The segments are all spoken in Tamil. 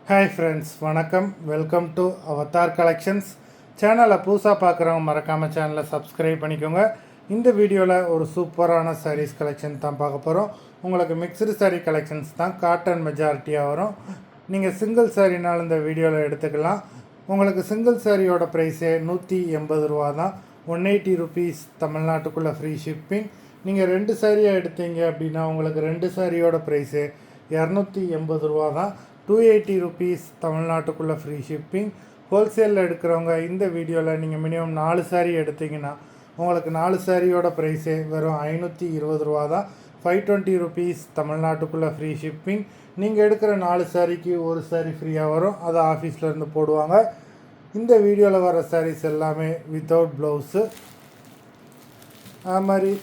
ஹாய் ஃப்ரெண்ட்ஸ், வணக்கம். Welcome to Avatar collections. சேனலை புதுசாக பார்க்குறவங்க மறக்காமல் சேனலை சப்ஸ்கிரைப் பண்ணிக்கோங்க. இந்த வீடியோவில் ஒரு சூப்பரான சாரீஸ் கலெக்ஷன் தான் பார்க்க போகிறோம். உங்களுக்கு மிக்சடு சாரீ கலெக்ஷன்ஸ் தான் காட்டன் மெஜாரிட்டியாக வரும். நீங்கள் சிங்கிள் சாரீனாலும் இந்த வீடியோவில் எடுத்துக்கலாம். உங்களுக்கு சிங்கிள் சாரியோட ப்ரைஸே 180 ரூபா தான். 180 ருபீஸ் தமிழ்நாட்டுக்குள்ளே ஃப்ரீ ஷிப்பிங். நீங்கள் 2 சாரியாக எடுத்தீங்க அப்படின்னா உங்களுக்கு 2 சாரியோட ப்ரைஸே 280 ரூபா தான். 280 ருபீஸ் தமிழ்நாட்டுக்குள்ளே ஃப்ரீ ஷிப்பிங். ஹோல்சேலில் எடுக்கிறவங்க இந்த வீடியோவில் நீங்கள் மினிமம் 4 சாரீ எடுத்திங்கன்னா உங்களுக்கு 4 சாரியோட ப்ரைஸே வெறும் 520 ரூபா தான். 520 ருபீஸ் தமிழ்நாட்டுக்குள்ளே ஃப்ரீ ஷிப்பிங். நீங்கள் எடுக்கிற 4 சாரிக்கு ஒரு சாரீ ஃப்ரீயாக வரும். அதை ஆஃபீஸ்லேருந்து போடுவாங்க. இந்த வீடியோவில் வர சாரீஸ் எல்லாமே வித்தவுட் ப்ளவுஸு. அது மாதிரி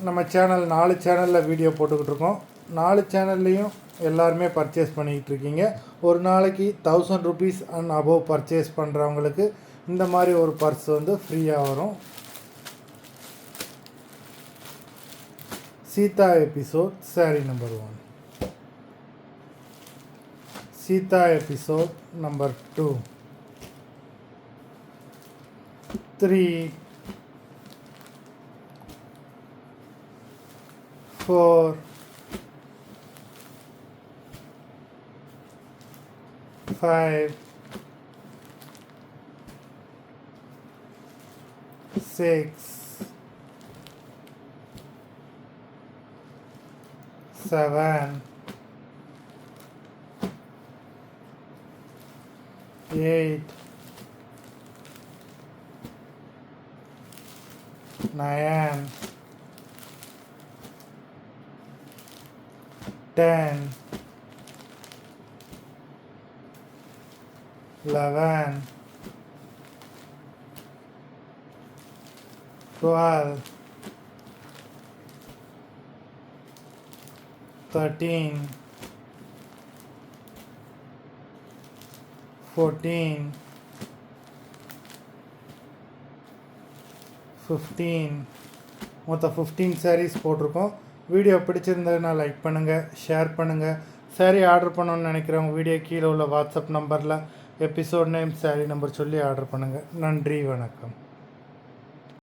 நம்ம சேனல் 4 சேனலில் வீடியோ போட்டுக்கிட்டு இருக்கோம். 4 சேனல்லையும் எல்லாருமே பர்ச்சேஸ் பண்ணிக்கிட்டு இருக்கீங்க. ஒரு நாளைக்கு 1000 ருபீஸ் அண்ட் அபோவ் பர்ச்சேஸ் பண்ணுறவங்களுக்கு இந்த மாதிரி ஒரு பர்ஸ் வந்து ஃப்ரீயாக வரும். Sita episode sorry number 1, Sita episode number 2, 3, 4, 5, 6, 7, 8, 9, 10, 11, 12, 13, 14, 15. மொத்தம் 15 சாரீஸ் போட்டிருக்கோம். வீடியோ பிடிச்சிருந்ததுன்னா லைக் பண்ணுங்கள், ஷேர் பண்ணுங்கள். சாரீ ஆர்டர் பண்ணணுன்னு நினைக்கிறவங்க வீடியோ கீழே உள்ள வாட்ஸ்அப் நம்பரில் எபிசோட் நேம் சாரீ நம்பர் சொல்லி ஆர்டர் பண்ணுங்கள். நன்றி, வணக்கம்.